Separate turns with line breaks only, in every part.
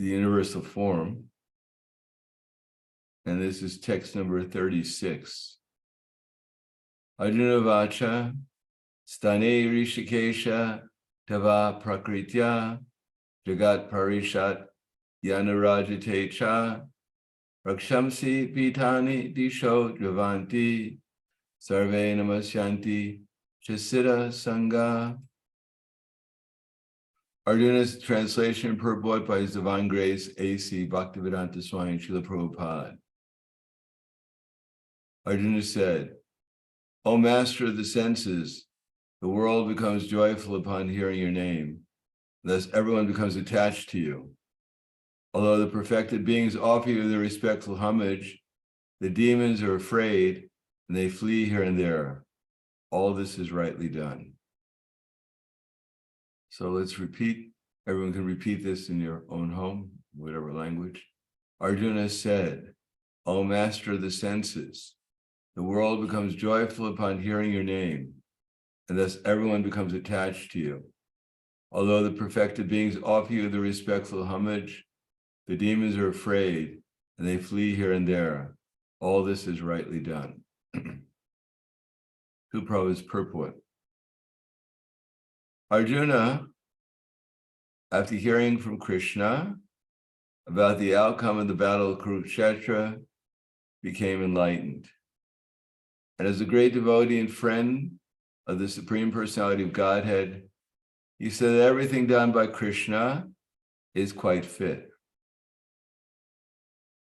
the universal form. And this is text number 36. Arjuna Vacha, Stane Rishikesha, Tava Prakritya, Jagat Parishat, Yanarajate Cha, Rakshamsi Pitani Disho Javanti, Sarve Namasyanti, Chasita Sangha. Arjuna's translation and purport by His Divine Grace, A.C. Bhaktivedanta Swami Srila Prabhupada. Arjuna said, O Master of the senses, the world becomes joyful upon hearing your name. Thus everyone becomes attached to you. Although the perfected beings offer you their respectful homage, the demons are afraid and they flee here and there. All this is rightly done. So let's repeat. Everyone can repeat this in your own home, whatever language. Arjuna said, O Master of the senses, the world becomes joyful upon hearing your name, and thus everyone becomes attached to you. Although the perfected beings offer you the respectful homage, the demons are afraid and they flee here and there. All this is rightly done. Prabhu's purport. Arjuna, after hearing from Krishna about the outcome of the battle of Kurukshetra, became enlightened. And as a great devotee and friend of the Supreme Personality of Godhead, he said that everything done by Krishna is quite fit.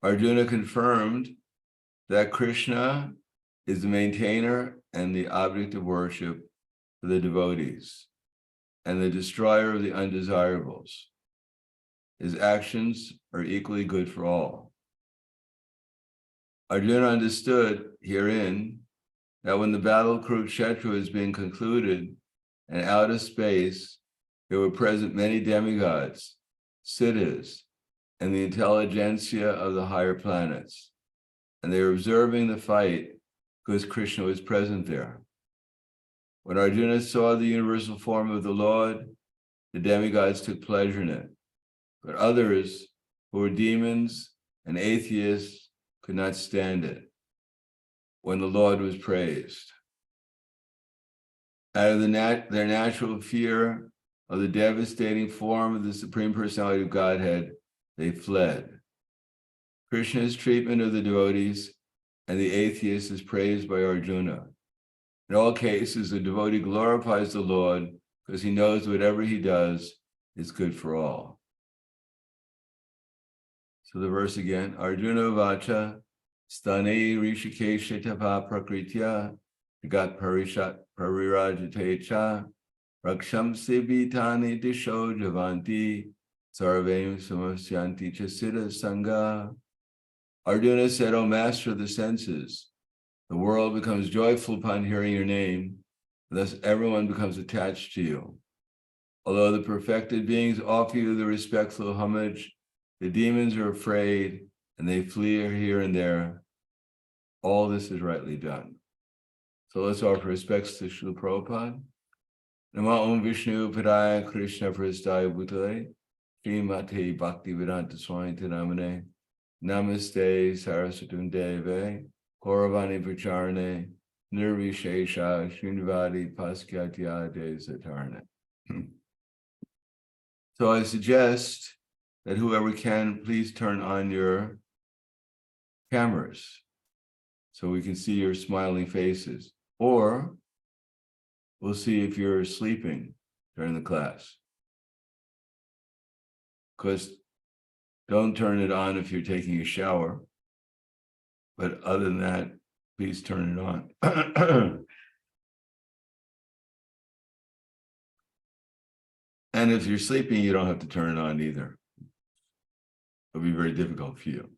Arjuna confirmed that Krishna is the maintainer and the object of worship for the devotees and the destroyer of the undesirables. His actions are equally good for all. Arjuna understood herein that when the battle of Kurukshetra was being concluded and out of space, there were present many demigods, siddhas, and the intelligentsia of the higher planets. And they were observing the fight because Krishna was present there. When Arjuna saw the universal form of the Lord, the demigods took pleasure in it. But others, who were demons and atheists, could not stand it when the Lord was praised. Out of their natural fear of the devastating form of the Supreme Personality of Godhead, they fled. Krishna's treatment of the devotees and the atheists is praised by Arjuna. In all cases, the devotee glorifies the Lord because he knows whatever he does is good for all. So the verse again, Arjuna Vacha, Stane Rishikesha Tapa Prakritya, Jagat Parishat Parirajate Cha, Rakshamsi Vitani Disho Javanti, Sarvem Samasyanti Chasita Sangha. Arjuna said, O Master of the senses, the world becomes joyful upon hearing your name, and thus everyone becomes attached to you. Although the perfected beings offer you the respectful homage, the demons are afraid and they flee here and there. All this is rightly done. So let's offer respects to Srila Prabhupada. Nama Om Vishnu Padaya Krishna Prasthaya Bhutale, Srimate Bhaktivedanta Swami Namane, Namaste Saraswati Deve, Kauravani Pracharane, Nirvishesha Srinivadi Paskatya De Satarne. So I suggest that whoever can, please turn on your cameras so we can see your smiling faces. Or we'll see if you're sleeping during the class. Because don't turn it on if you're taking a shower. But other than that, please turn it on. And if you're sleeping, you don't have to turn it on either. It'll be very difficult for you.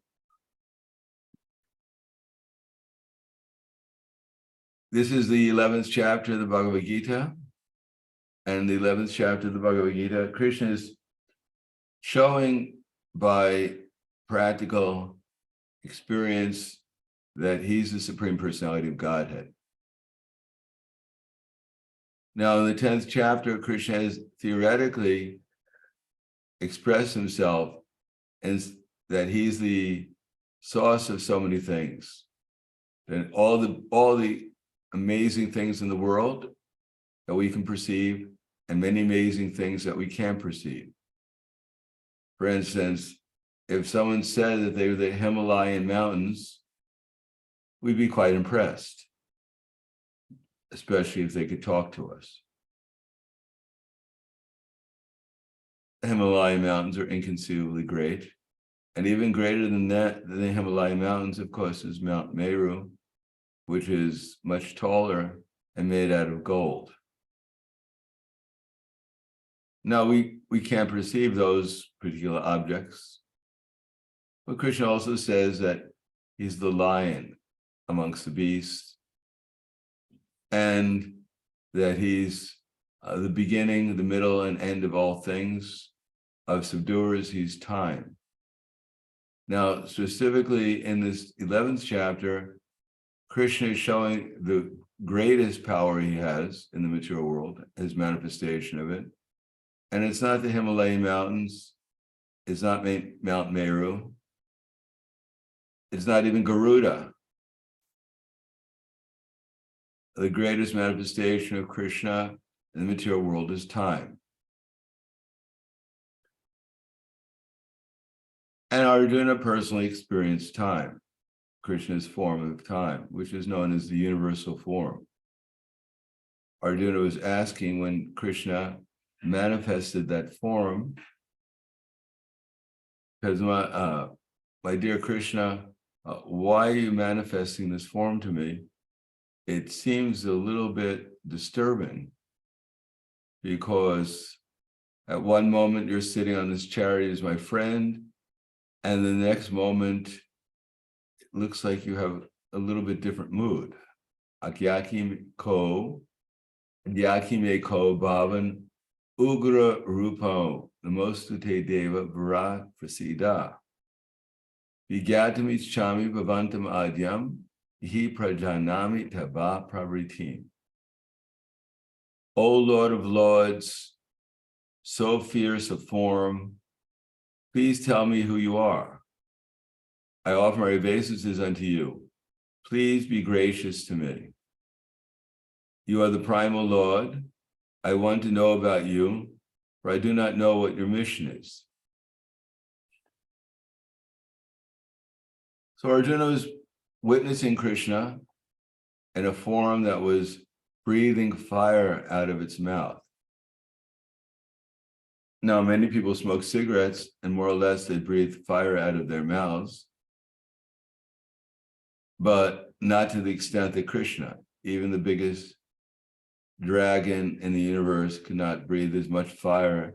This is the 11th chapter of the Bhagavad Gita. And the 11th chapter of the Bhagavad Gita, Krishna is showing by practical experience that he's the Supreme Personality of Godhead. Now, in the 10th chapter, Krishna has theoretically expressed himself and that he's the source of so many things. And all the amazing things in the world that we can perceive, and many amazing things that we can't perceive. For instance, if someone said that they were the Himalayan mountains, we'd be quite impressed, especially if they could talk to us. The Himalayan mountains are inconceivably great. And even greater than that, than the Himalayan mountains, of course, is Mount Meru, which is much taller and made out of gold. Now, we can't perceive those particular objects, but Krishna also says that he's the lion amongst the beasts, and that he's the beginning, the middle, and end of all things. Of subduers, he's time. Now, specifically in this 11th chapter, Krishna is showing the greatest power he has in the material world, his manifestation of it. And it's not the Himalayan mountains, it's not Mount Meru, it's not even Garuda. The greatest manifestation of Krishna in the material world is time. And Arjuna personally experienced time, Krishna's form of time, which is known as the universal form. Arjuna was asking when Krishna manifested that form, because my dear Krishna, why are you manifesting this form to me? It seems a little bit disturbing, because at one moment you're sitting on this chariot as my friend, and the next moment it looks like you have a little bit different mood. Akyaki ko bhavan ugra rupo namostute deva vara prasida vigyatam ischami bhavantam adyam hi prajanami tava pravritim. O Lord of Lords, so fierce a form, please tell me who you are. I offer my obeisances unto you. Please be gracious to me. You are the primal Lord. I want to know about you, for I do not know what your mission is. So Arjuna was witnessing Krishna in a form that was breathing fire out of its mouth. Now, many people smoke cigarettes, and more or less they breathe fire out of their mouths, but not to the extent that Krishna, even the biggest dragon in the universe, could not breathe as much fire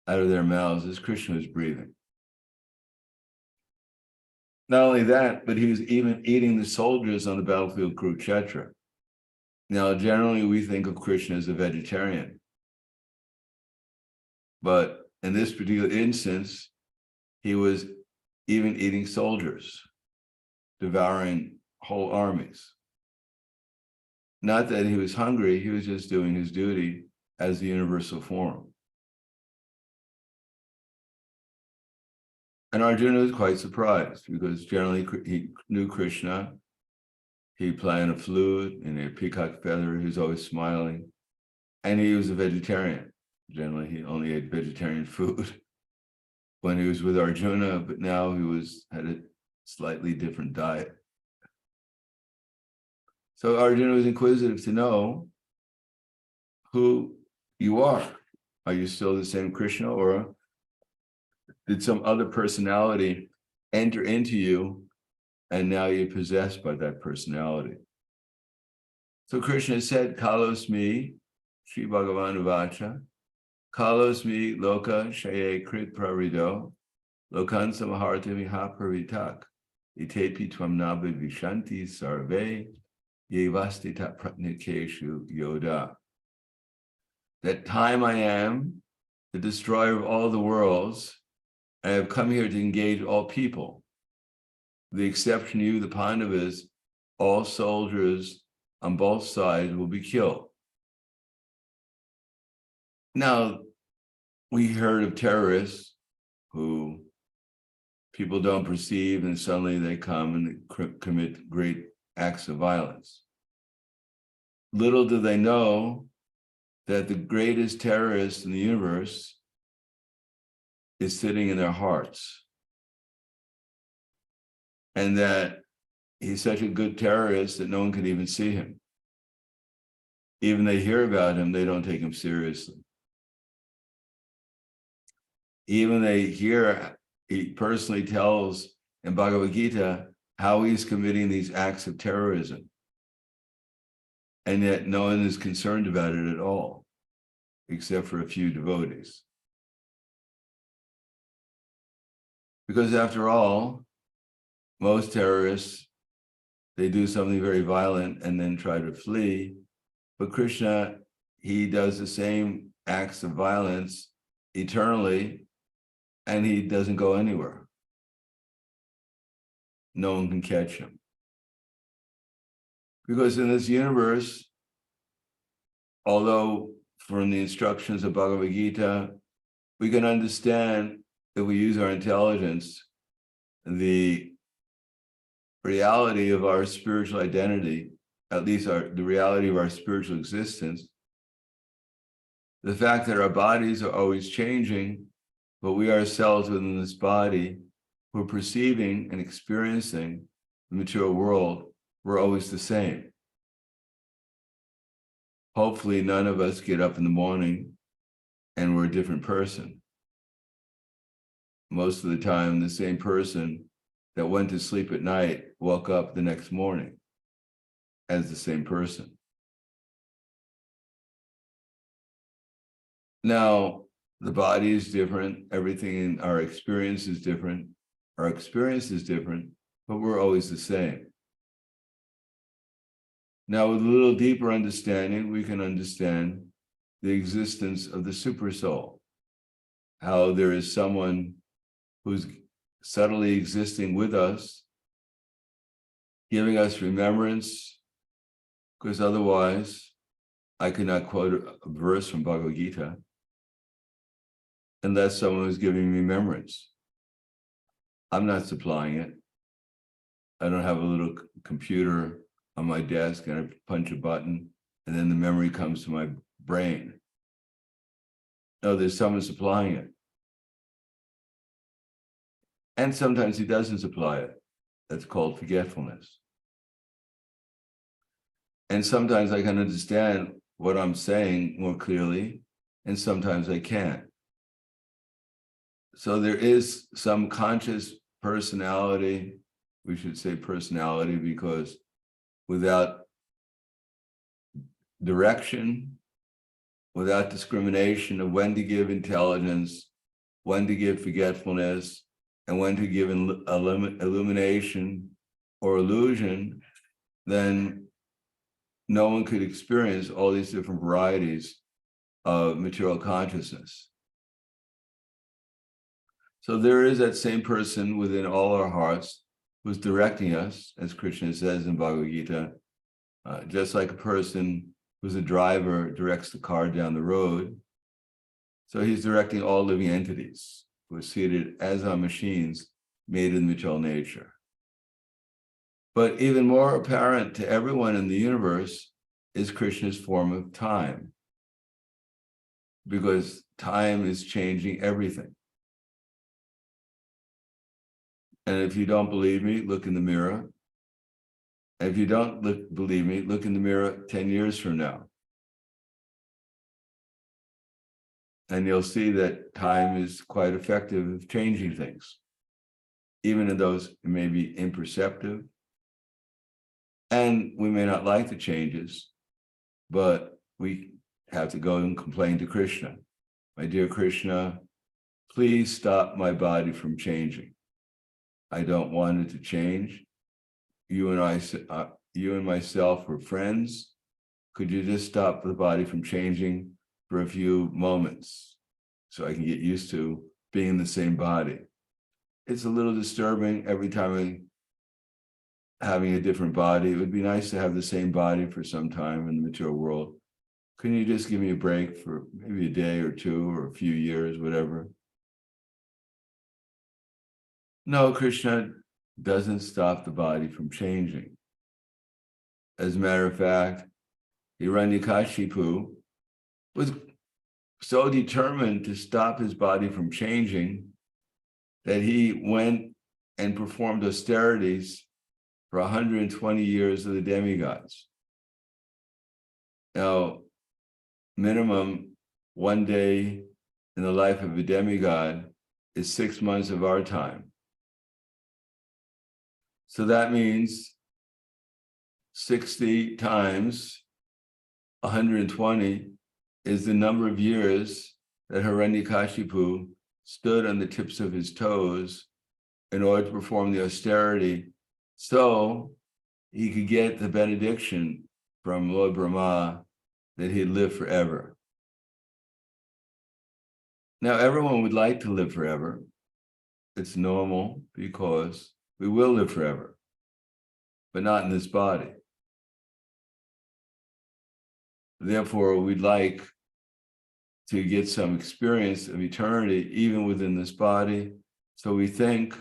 out of their mouths as Krishna was breathing. Not only that, but he was even eating the soldiers on the battlefield Kurukshetra. Now, generally we think of Krishna as a vegetarian, but in this particular instance, he was even eating soldiers, devouring whole armies. Not that he was hungry, he was just doing his duty as the universal form. And Arjuna was quite surprised, because generally he knew Krishna. He played on a flute and a peacock feather. He was always smiling. And he was a vegetarian. Generally, he only ate vegetarian food when he was with Arjuna, but now he had a slightly different diet. So Arjuna was inquisitive to know who you are. Are you still the same Krishna, or did some other personality enter into you and now you're possessed by that personality? So Krishna said, Kalos mi, Sri Bhagavan Uvacha, Kalos mi loka shaye krit prarido, lokan samaharta viha paritak, itepi tvam nabe vishanti sarve, yevastita pratnikeshu yoda. That time I am, the destroyer of all the worlds, I have come here to engage all people. The exception of you, the Pandavas, all soldiers on both sides will be killed. Now, we heard of terrorists who people don't perceive, and suddenly they come and commit great acts of violence. Little do they know that the greatest terrorist in the universe is sitting in their hearts, and that he's such a good terrorist that no one can even see him. Even they hear about him, they don't take him seriously. Even they hear, he personally tells in Bhagavad Gita how he's committing these acts of terrorism. And yet no one is concerned about it at all, except for a few devotees. Because after all, most terrorists, they do something very violent and then try to flee. But Krishna, he does the same acts of violence eternally, and he doesn't go anywhere. No one can catch him. Because in this universe, although from the instructions of Bhagavad Gita, we can understand, if we use our intelligence, the reality of our spiritual identity, at least the reality of our spiritual existence, the fact that our bodies are always changing, but we ourselves within this body, who are perceiving and experiencing the material world, we're always the same. Hopefully none of us get up in the morning and we're a different person. Most of the time, the same person that went to sleep at night woke up the next morning as the same person. Now, the body is different, everything in our experience is different, our experience is different, but we're always the same. Now, with a little deeper understanding, we can understand the existence of the supersoul, how there is someone who's subtly existing with us, giving us remembrance, because otherwise I could not quote a verse from Bhagavad Gita unless someone was giving me remembrance. I'm not supplying it. I don't have a little computer on my desk and I punch a button and then the memory comes to my brain. No, there's someone supplying it. And sometimes he doesn't supply it. That's called forgetfulness. And sometimes I can understand what I'm saying more clearly, and sometimes I can't. So there is some conscious personality, we should say personality, because without direction, without discrimination of when to give intelligence, when to give forgetfulness, and when to give illumination or illusion, then no one could experience all these different varieties of material consciousness. So there is that same person within all our hearts who's directing us, as Krishna says in Bhagavad Gita, just like a person who's a driver directs the car down the road. So he's directing all living entities who are seated as on machines made in material nature. But even more apparent to everyone in the universe is Krishna's form of time, because time is changing everything. And if you don't believe me, look in the mirror. And if you don't believe me, look in the mirror 10 years from now. And you'll see that time is quite effective at changing things, even in those it may be imperceptive. And we may not like the changes, but we have to go and complain to Krishna. My dear Krishna, please stop my body from changing. I don't want it to change. You and myself were friends. Could you just stop the body from changing for a few moments so I can get used to being in the same body? It's a little disturbing every time having a different body. It would be nice to have the same body for some time in the material world. Can you just give me a break for maybe a day or two or a few years, whatever? No, Krishna doesn't stop the body from changing. As a matter of fact, Hiranyakashipu was so determined to stop his body from changing that he went and performed austerities for 120 years of the demigods. Now, minimum one day in the life of a demigod is 6 months of our time. So that means 60 times 120 is the number of years that Hiranyakashipu stood on the tips of his toes in order to perform the austerity so he could get the benediction from Lord Brahma that he'd live forever. Now, everyone would like to live forever. It's normal because we will live forever, but not in this body. Therefore, we'd like to get some experience of eternity even within this body. So we think,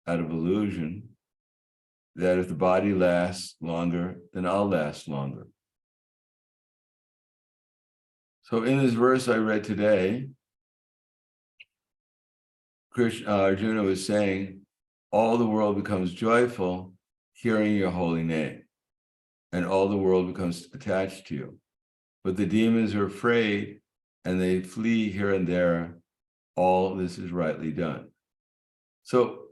out of illusion, that if the body lasts longer, then I'll last longer. So in this verse I read today, Arjuna was saying, all the world becomes joyful hearing your holy name, and all the world becomes attached to you. But the demons are afraid and they flee here and there. All this is rightly done. So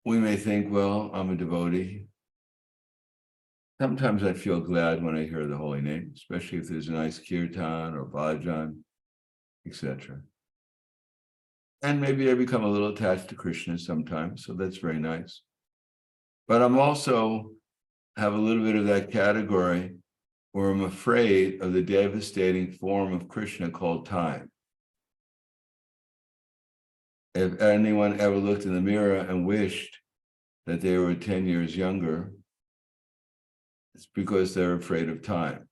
we may think, well, I'm a devotee. Sometimes I feel glad when I hear the holy name, especially if there's a nice kirtan or bhajan, etc. And maybe I become a little attached to Krishna sometimes, so that's very nice. But I'm also have a little bit of that category where I'm afraid of the devastating form of Krishna called time. If anyone ever looked in the mirror and wished that they were 10 years younger, it's because they're afraid of time.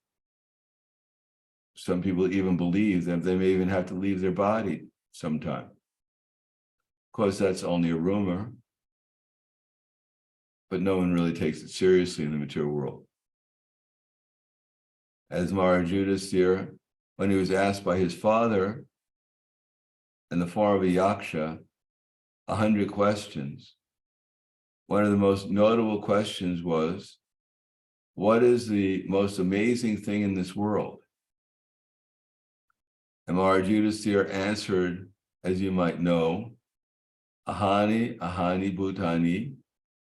Some people even believe that they may even have to leave their body sometime. Of course, that's only a rumor, but no one really takes it seriously in the material world. As Maharaj Yudhisthira, when he was asked by his father in the form of a yaksha, 100 questions, one of the most notable questions was, what is the most amazing thing in this world? And Maharaj Yudhisthira answered, as you might know, Ahani, Ahani Bhutani,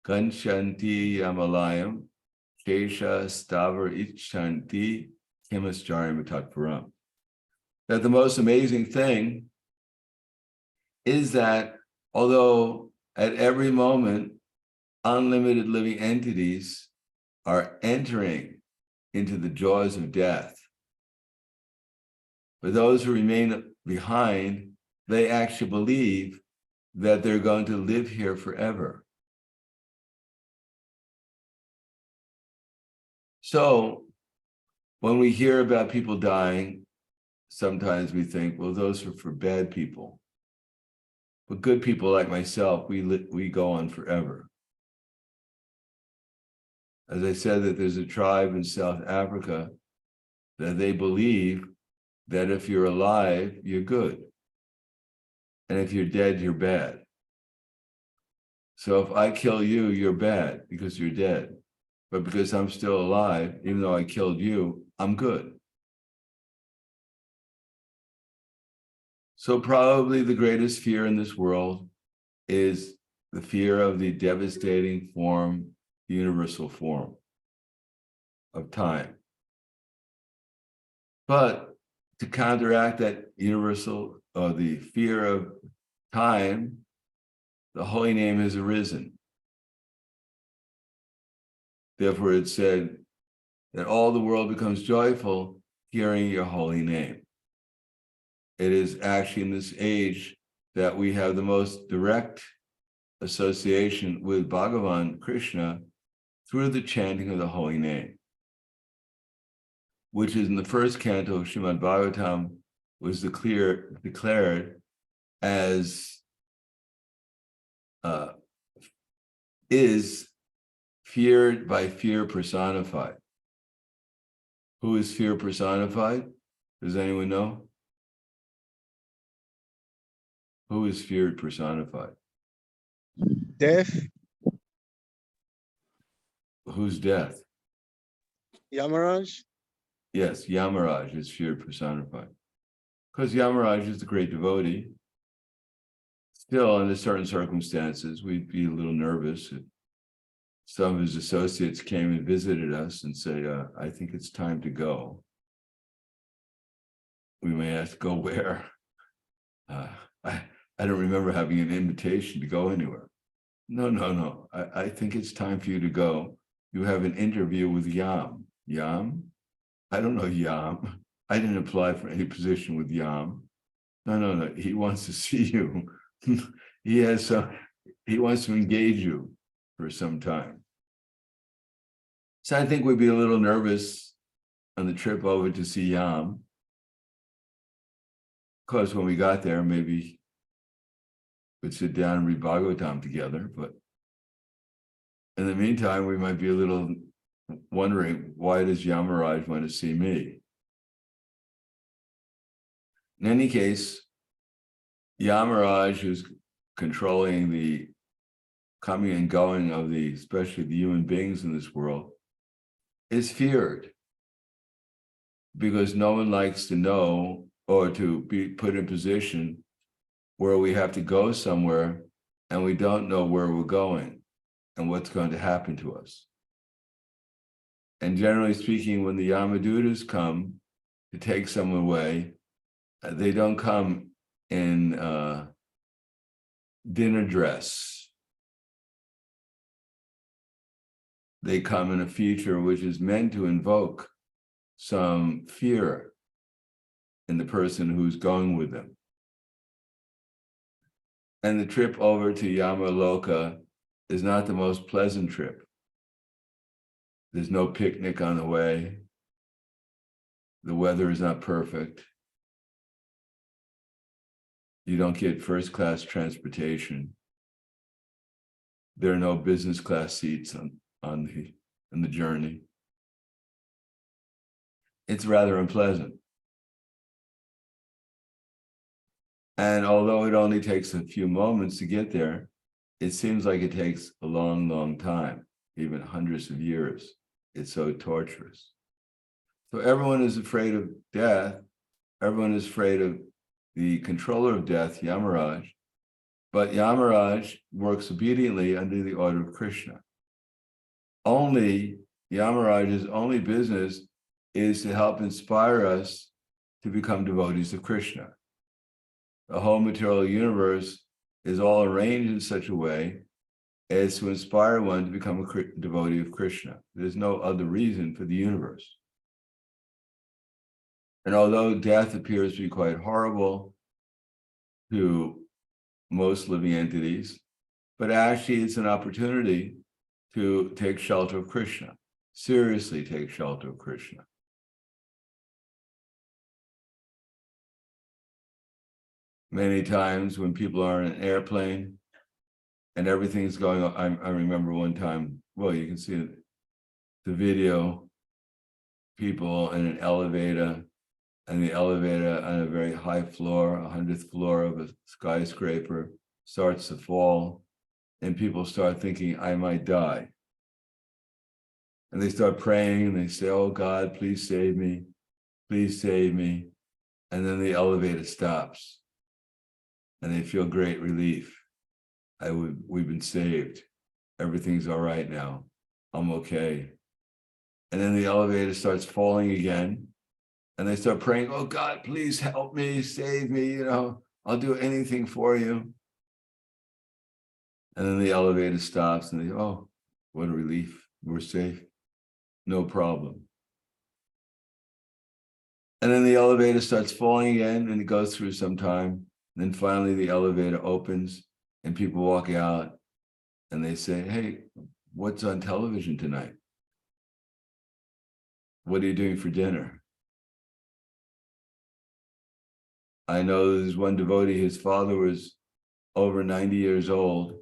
Ganshanti Yamalayam, Kesha Stavar Ichanti, Kimascharya Matatparam. That the most amazing thing is that although at every moment unlimited living entities are entering into the jaws of death, but those who remain behind, they actually believe that they're going to live here forever. So when we hear about people dying, sometimes we think, well, those are for bad people. But good people like myself, we go on forever. As I said, that there's a tribe in South Africa that they believe that if you're alive, you're good. And if you're dead, you're bad. So if I kill you, you're bad because you're dead. But because I'm still alive, even though I killed you, I'm good. So probably the greatest fear in this world is the fear of the devastating form, the universal form of time. But to counteract that universal, or the fear of time, the holy name has arisen. Therefore, it said that all the world becomes joyful hearing your holy name. It is actually in this age that we have the most direct association with Bhagavan Krishna through the chanting of the holy name, which is in the first canto of Srimad Bhagavatam was declared as is feared by fear personified. Who is fear personified? Does anyone know? Who is fear personified?
Death,
Who's death?
Yamaraj,
Yes, Yamaraj is fear personified. Because Yamaraj is the great devotee. Still, under certain circumstances, we'd be a little nervous if some of his associates came and visited us and say, I think it's time to go. We may ask, go where? I don't remember having an invitation to go anywhere. No. I think it's time for you to go. You have an interview with Yam. Yam? I don't know Yam. I didn't apply for any position with Yam. No. He wants to see you. He wants to engage you for some time. So I think we'd be a little nervous on the trip over to see Yam. Of course, when we got there, maybe we'd sit down and read Bhagavatam together. But in the meantime, we might be a little wondering, why does Yamaraj want to see me? In any case, Yamaraj, who's controlling the coming and going of especially the human beings in this world, is feared because no one likes to know or to be put in position where we have to go somewhere and we don't know where we're going and what's going to happen to us. And generally speaking, when the Yamadutas come to take someone away, they don't come in dinner dress. They come in a feature which is meant to invoke some fear in the person who's going with them. And the trip over to Yamaloka is not the most pleasant trip. There's no picnic on the way. The weather is not perfect. You don't get first-class transportation. There are no business class seats in the journey. It's rather unpleasant. And although it only takes a few moments to get there, it seems like it takes a long, long time, even hundreds of years. It's so torturous. So everyone is afraid of death. Everyone is afraid of the controller of death, Yamaraj. But Yamaraj works obediently under the order of Krishna. Yamaraj's only business is to help inspire us to become devotees of Krishna. The whole material universe is all arranged in such a way as to inspire one to become a devotee of Krishna. There's no other reason for the universe. And although death appears to be quite horrible to most living entities, but actually it's an opportunity to take shelter of Krishna, seriously take shelter of Krishna. Many times when people are in an airplane and everything's going on, I remember one time, well, you can see the video, people in an elevator, and the elevator on a very high floor, 100th floor of a skyscraper, starts to fall, and people start thinking, I might die. And they start praying, and they say, oh God, please save me, please save me. And then the elevator stops. And they feel great relief. We've been saved. Everything's all right now. I'm okay. And then the elevator starts falling again. And they start praying, oh God, please help me, save me, I'll do anything for you. And then the elevator stops and they, oh, what a relief. We're safe. No problem. And then the elevator starts falling again and it goes through some time. And then finally the elevator opens and people walk out and they say, hey, what's on television tonight? What are you doing for dinner? I know there's one devotee, his father was over 90 years old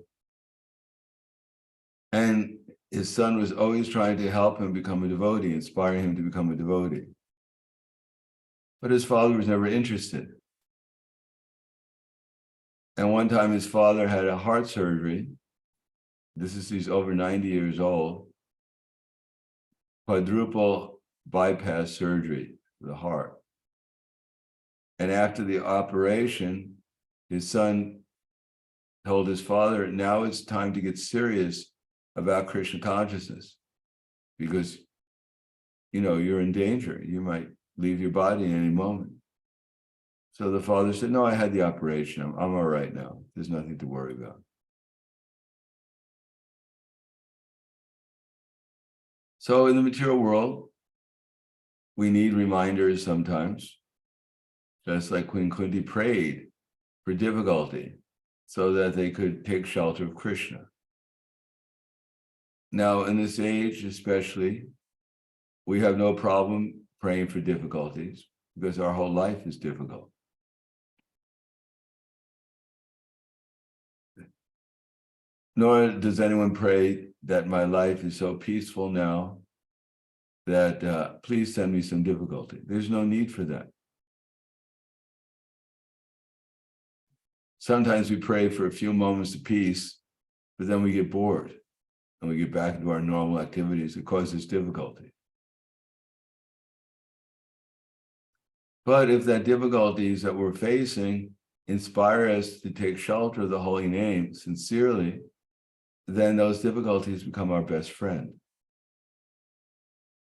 And his son was always trying to help him become a devotee, inspire him to become a devotee. But his father was never interested. And one time his father had a heart surgery. He's over 90 years old, quadruple bypass surgery of the heart. And after the operation, his son told his father, now it's time to get serious about Krishna consciousness, because, you're in danger. You might leave your body in any moment. So the father said, no, I had the operation. I'm all right now. There's nothing to worry about. So in the material world, we need reminders sometimes, just like Queen Kunti prayed for difficulty so that they could take shelter of Krishna. Now, in this age especially, we have no problem praying for difficulties because our whole life is difficult. Nor does anyone pray that my life is so peaceful now that please send me some difficulty. There's no need for that. Sometimes we pray for a few moments of peace, but then we get bored and we get back into our normal activities. It causes difficulty. But if that difficulties that we're facing inspire us to take shelter of the holy name sincerely, then those difficulties become our best friend.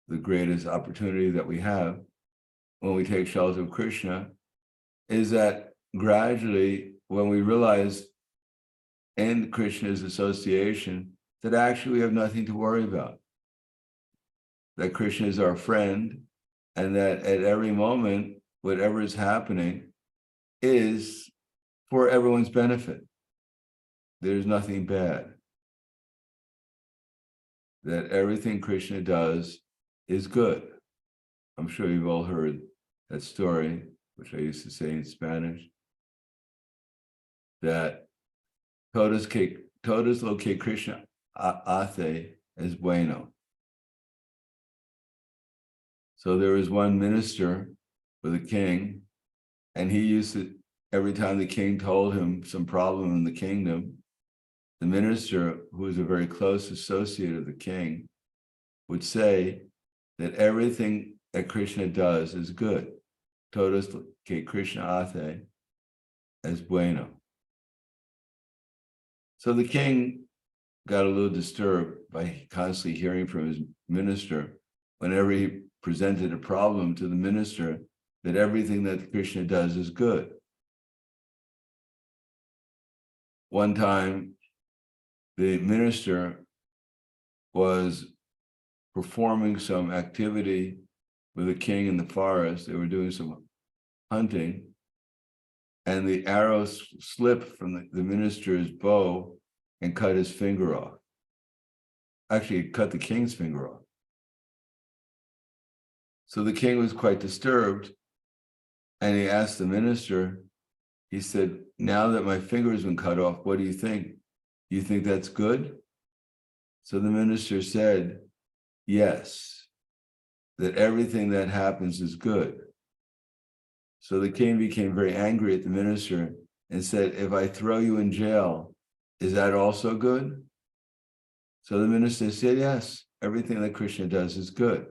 The greatest opportunity that we have when we take shelter of Krishna is that gradually, when we realize in Krishna's association that actually we have nothing to worry about, that Krishna is our friend, and that at every moment, whatever is happening is for everyone's benefit. There's nothing bad. That everything Krishna does is good. I'm sure you've all heard that story, which I used to say in Spanish, that todos lo que Krishna hace es bueno. So there was one minister with a king, and he used to, every time the king told him some problem in the kingdom, the minister, who was a very close associate of the king, would say that everything that Krishna does is good. Todos que Krishna hace es bueno. So the king got a little disturbed by constantly hearing from his minister, whenever he presented a problem to the minister, that everything that Krishna does is good. One time, the minister was performing some activity with the king in the forest. They were doing some hunting, and the arrow slipped from the minister's bow and cut his finger off. Actually, it cut the king's finger off. So the king was quite disturbed, and he asked the minister, he said, now that my finger has been cut off, what do you think? Do you think that's good? So the minister said, yes, that everything that happens is good. So the king became very angry at the minister and said, if I throw you in jail, is that also good? So the minister said, yes, everything that Krishna does is good.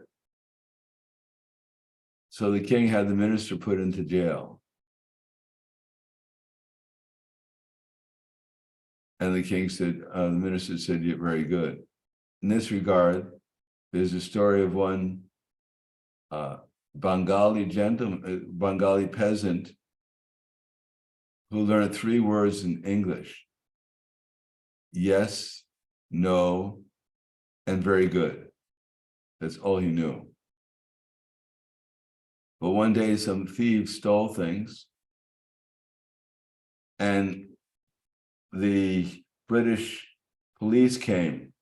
So the king had the minister put into jail. And the king said, the minister said, you're very good. In this regard, there's a story of one Bengali peasant who learned 3 words in English: yes, no, and very good. That's all he knew. But one day some thieves stole things, and the British police came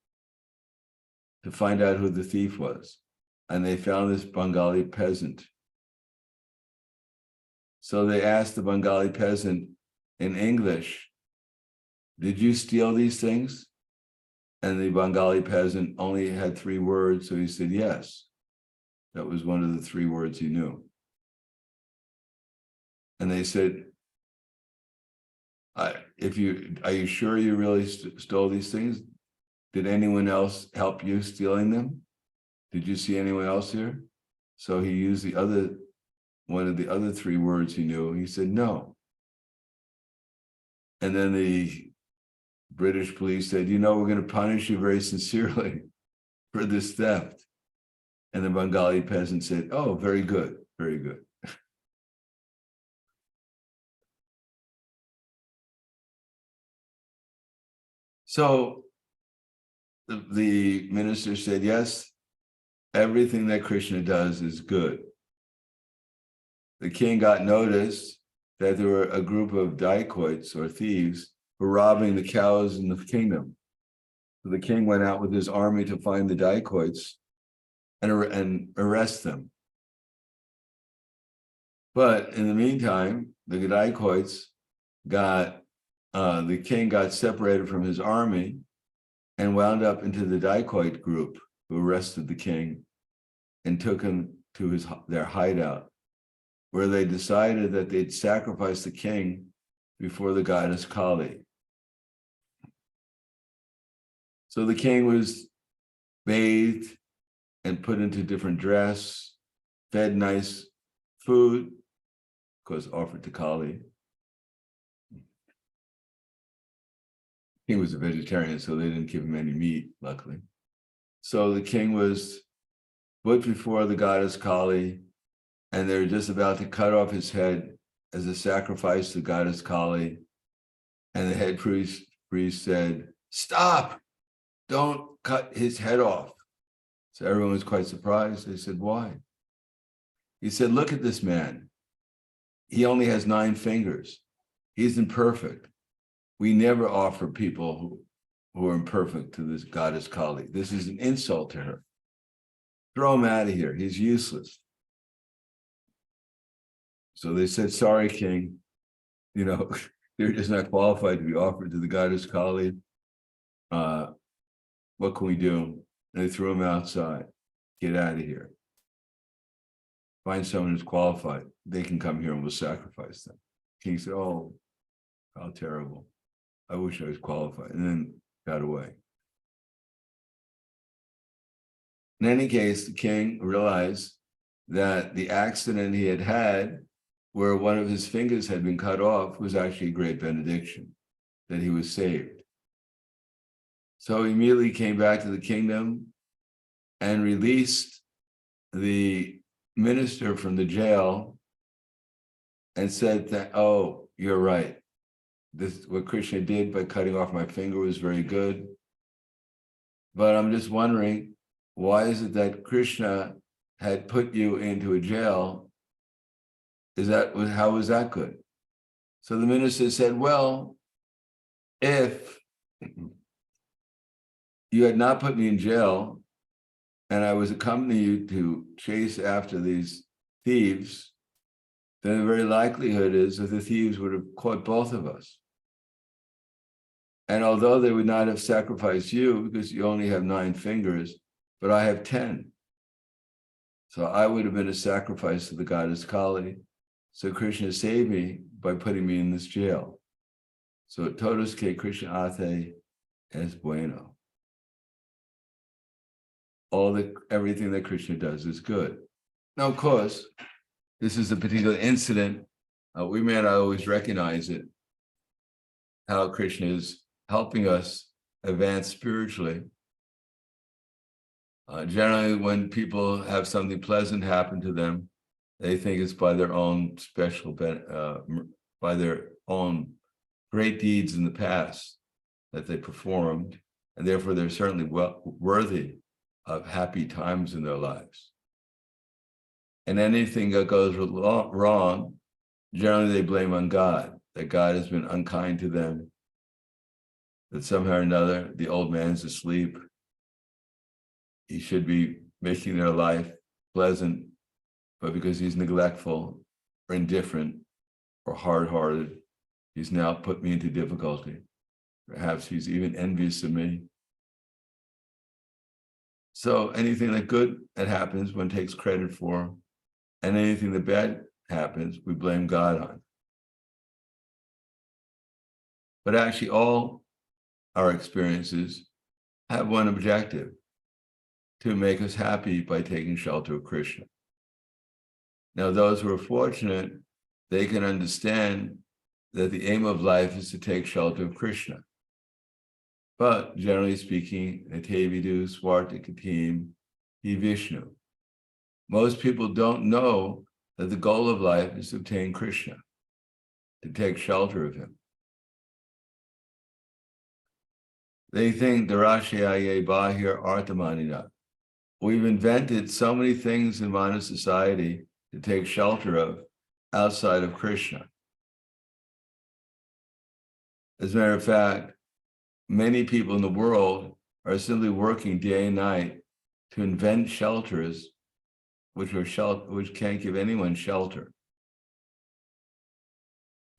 to find out who the thief was, and they found this Bengali peasant. So they asked the Bengali peasant in English, did you steal these things? And the Bengali peasant only had 3 words, so he said yes. That was one of the 3 words he knew. And they said, are you sure you really stole these things? Did anyone else help you stealing them? Did you see anyone else here? So he used one of the other 3 words he knew. He said, no. And then the British police said, we're going to punish you very sincerely for this theft. And the Bengali peasant said, oh, very good, very good. So the minister said, yes, everything that Krishna does is good. The king got notice that there were a group of dacoits or thieves who were robbing the cows in the kingdom. So the king went out with his army to find the dacoits and arrest them. But in the meantime, the dacoits the king got separated from his army and wound up into the dacoit group who arrested the king and took him to their hideout, where they decided that they'd sacrifice the king before the goddess Kali. So the king was bathed and put into different dress, fed nice food, of course, offered to Kali. He was a vegetarian, so they didn't give him any meat, luckily. So the king was put before the goddess Kali, and they were just about to cut off his head as a sacrifice to goddess Kali. And the head priest said, stop, don't cut his head off. So everyone was quite surprised. They said, why? He said, look at this man. He only has 9 fingers. He's imperfect. We never offer people who are imperfect to this goddess Kali. This is an insult to her. Throw him out of here. He's useless. So they said, sorry, king. They're just not qualified to be offered to the goddess Kali. What can we do? And they threw him outside. Get out of here. Find someone who's qualified. They can come here and we'll sacrifice them. King said, oh, how terrible. I wish I was qualified. And then got away. In any case, the king realized that the accident he had had, where one of his fingers had been cut off, was actually a great benediction, that he was saved. So he immediately came back to the kingdom and released the minister from the jail and said that, oh, you're right. What Krishna did by cutting off my finger was very good. But I'm just wondering, why is it that Krishna had put you into a jail? How was that good? So the minister said, well, if you had not put me in jail and I was accompanying you to chase after these thieves, then the very likelihood is that the thieves would have caught both of us. And although they would not have sacrificed you because you only have 9 fingers, but I have 10. So I would have been a sacrifice to the goddess Kali. So Krishna saved me by putting me in this jail. So todos que Krishna hace es bueno. Everything that Krishna does is good. Now, of course, this is a particular incident. We may not always recognize it, how Krishna is helping us advance spiritually. Generally, when people have something pleasant happen to them, they think it's by their own by their own great deeds in the past that they performed, and therefore they're certainly worthy of happy times in their lives. And anything that goes wrong, generally they blame on God, that God has been unkind to them, that somehow or another the old man's asleep. He should be making their life pleasant, but because he's neglectful or indifferent or hard-hearted, he's now put me into difficulty. Perhaps he's even envious of me. So anything that good that happens, one takes credit for, and anything that bad happens, we blame God on. But actually, all our experiences have one objective: to make us happy by taking shelter of Krishna. Now, those who are fortunate, they can understand that the aim of life is to take shelter of Krishna. But generally speaking, Nitevidu Swartikatim Hi Vishnu. Most people don't know that the goal of life is to obtain Krishna, to take shelter of him. They think Darashaye Bahir Arthamanina. We've invented so many things in modern society to take shelter of outside of Krishna. As a matter of fact, many people in the world are simply working day and night to invent shelters which can't give anyone shelter.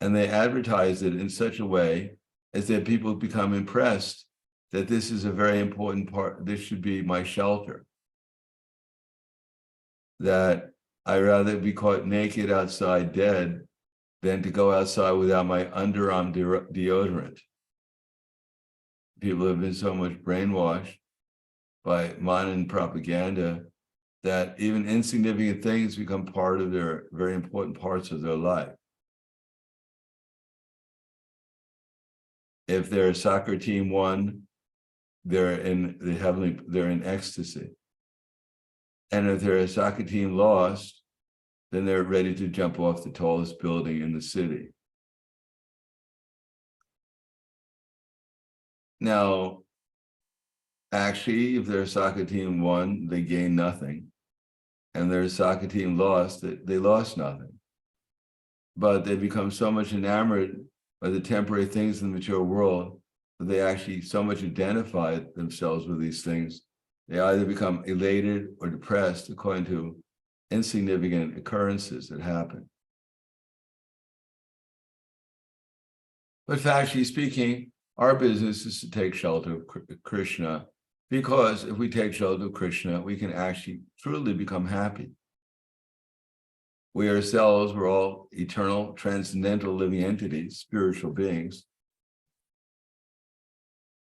And they advertise it in such a way as that people become impressed that this is a very important part, this should be my shelter. That I'd rather be caught naked outside dead than to go outside without my underarm deodorant. People have been so much brainwashed by modern propaganda that even insignificant things become part of their very important parts of their life. If their soccer team won, they're in ecstasy. And if their soccer team lost, then they're ready to jump off the tallest building in the city. Now, actually, if their soccer team won, they gained nothing. And their soccer team lost, they lost nothing. But they become so much enamored by the temporary things in the material world that they actually so much identify themselves with these things. They either become elated or depressed according to insignificant occurrences that happen. But factually speaking, our business is to take shelter of Krishna, because if we take shelter of Krishna, we can actually truly become happy. We ourselves, we're all eternal, transcendental living entities, spiritual beings,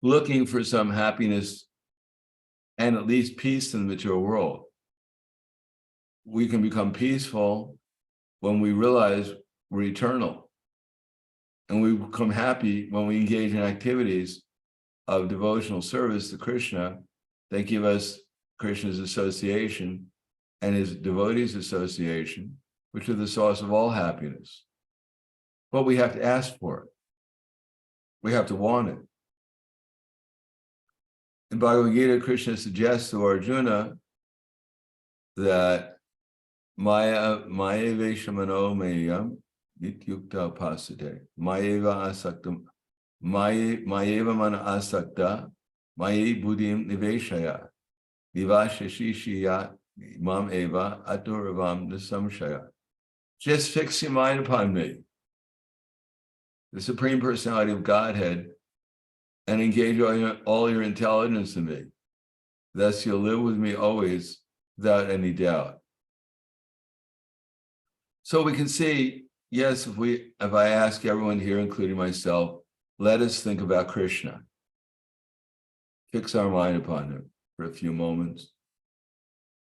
looking for some happiness and at least peace in the material world. We can become peaceful when we realize we're eternal. And we become happy when we engage in activities of devotional service to Krishna that give us Krishna's association and his devotees' association, which are the source of all happiness. But we have to ask for it. We have to want it. In Bhagavad Gita, Krishna suggests to Arjuna that Maya Veshamano Mayam Nityukta Pasade Mayeva Asaktam Mayeva Mana Asakta Maye Buddhim Niveshaya Nivashashishya Mam Eva Aturavam Nisamshaya. Just fix your mind upon me, the Supreme Personality of Godhead, and engage all your intelligence in me. Thus you'll live with me always without any doubt. So we can see, yes, if I ask everyone here, including myself, let us think about Krishna. Fix our mind upon him for a few moments.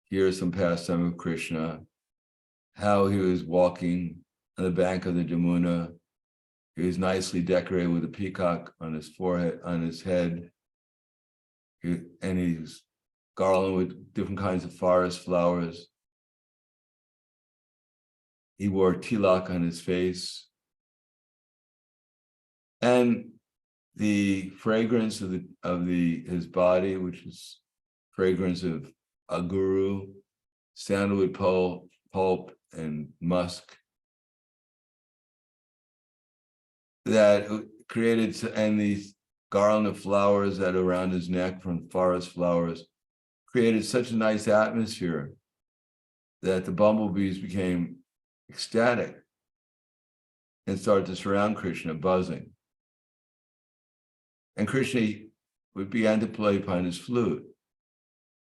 Hear some pastime of Krishna, how he was walking on the bank of the Jamuna. He was nicely decorated with a peacock on his forehead, on his head. And he's garlanded with different kinds of forest flowers. He wore tilak on his face. And the fragrance of his body, which is fragrance of aguru, sandalwood pulp, and musk, that created, and these garland of flowers that are around his neck from forest flowers, created such a nice atmosphere that the bumblebees became ecstatic and started to surround Krishna, buzzing. And Krishna began to play upon his flute.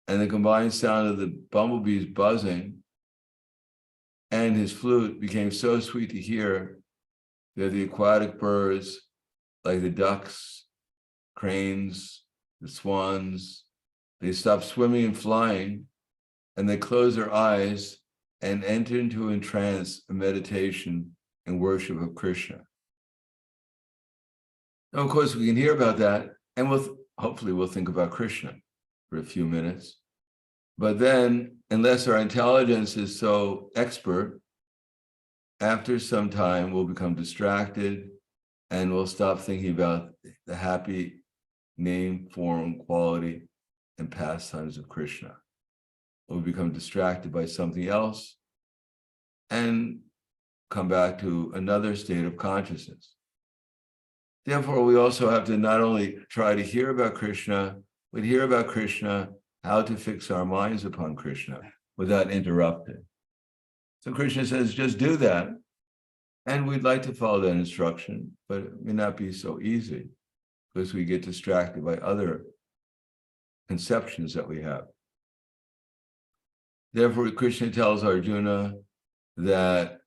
And the combined sound of the bumblebees buzzing and his flute became so sweet to hear that the aquatic birds, like the ducks, cranes, the swans, they stopped swimming and flying, and they closed their eyes and entered into a trance, a meditation and worship of Krishna. Now, of course, we can hear about that, and hopefully we'll think about Krishna for a few minutes. But then, unless our intelligence is so expert, after some time we'll become distracted and we'll stop thinking about the happy name, form, quality, and pastimes of Krishna. We'll become distracted by something else and come back to another state of consciousness. Therefore, we also have to not only try to hear about Krishna, but hear about Krishna, how to fix our minds upon Krishna without interrupting. So Krishna says, just do that. And we'd like to follow that instruction, but it may not be so easy because we get distracted by other conceptions that we have. Therefore, Krishna tells Arjuna that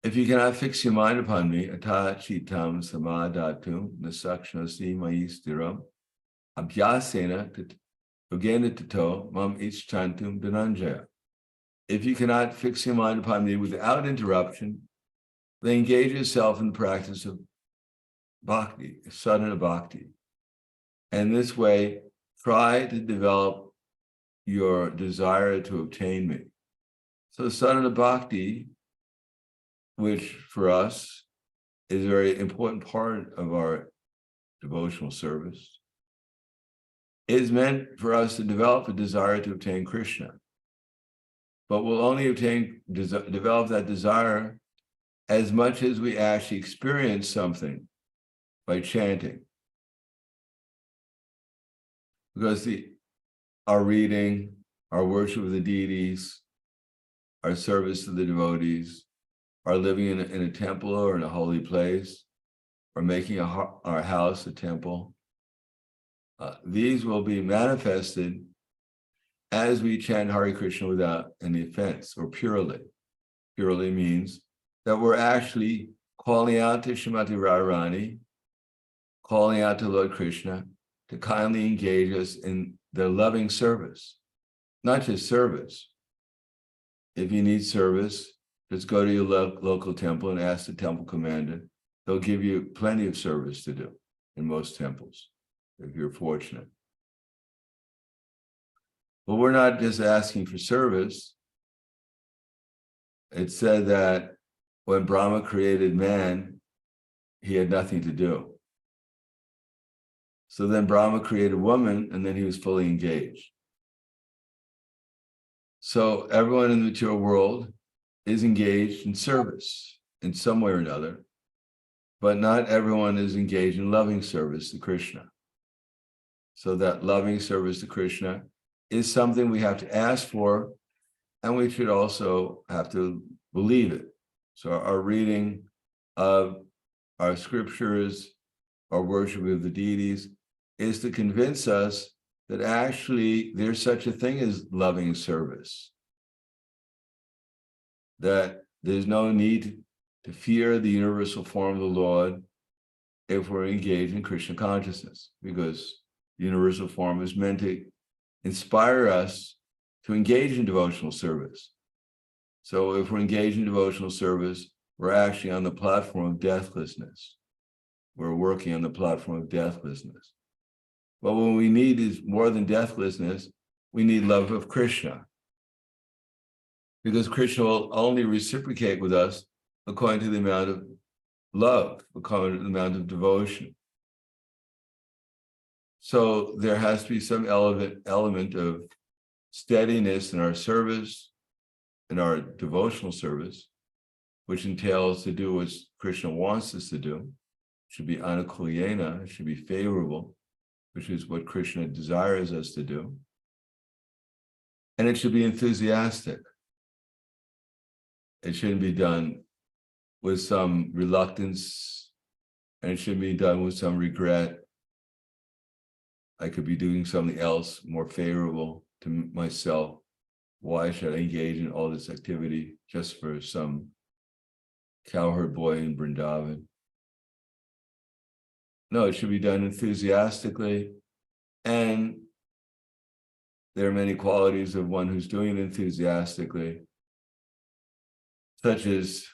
if you cannot fix your mind upon me, ata chitam samadhatum nasakshnosi mayi stiram abhyasena yogena tato mam ischantum dhananjaya. If you cannot fix your mind upon me without interruption, then engage yourself in the practice of bhakti, sadhana bhakti. And this way, try to develop your desire to obtain me. So sadhana bhakti, which for us is a very important part of our devotional service, is meant for us to develop a desire to obtain Krishna. But we'll only develop that desire as much as we actually experience something by chanting. Because our reading, our worship of the deities, our service to the devotees, our living in a temple or in a holy place, or making our house a temple, these will be manifested as we chant Hare Krishna without any offense, or purely. Purely means that we're actually calling out to Srimati Radharani, calling out to Lord Krishna to kindly engage us in their loving service, not just service. If you need service, just go to your local temple and ask the temple commander. They'll give you plenty of service to do in most temples, if you're fortunate. But we're not just asking for service. It said that when Brahma created man, he had nothing to do. So then Brahma created woman, and then he was fully engaged. So everyone in the material world is engaged in service in some way or another, but not everyone is engaged in loving service to Krishna. So that loving service to Krishna is something we have to ask for, and we should also have to believe it. So our reading of our scriptures, our worship of the deities, is to convince us that actually there's such a thing as loving service. That there's no need to fear the universal form of the Lord if we're engaged in Krishna consciousness, because the universal form is meant to inspire us to engage in devotional service. So if we're engaged in devotional service, we're actually on the platform of deathlessness. We're working on the platform of deathlessness. But what we need is more than deathlessness, we need love of Krishna. Because Krishna will only reciprocate with us according to the amount of love, according to the amount of devotion. So there has to be some element of steadiness in our service, in our devotional service, which entails to do what Krishna wants us to do. It should be anukulyena, it should be favorable, which is what Krishna desires us to do. And it should be enthusiastic. It shouldn't be done with some reluctance, and it shouldn't be done with some regret. I could be doing something else more favorable to myself. Why should I engage in all this activity just for some cowherd boy in Vrindavan? No, it should be done enthusiastically. And there are many qualities of one who's doing it enthusiastically, such as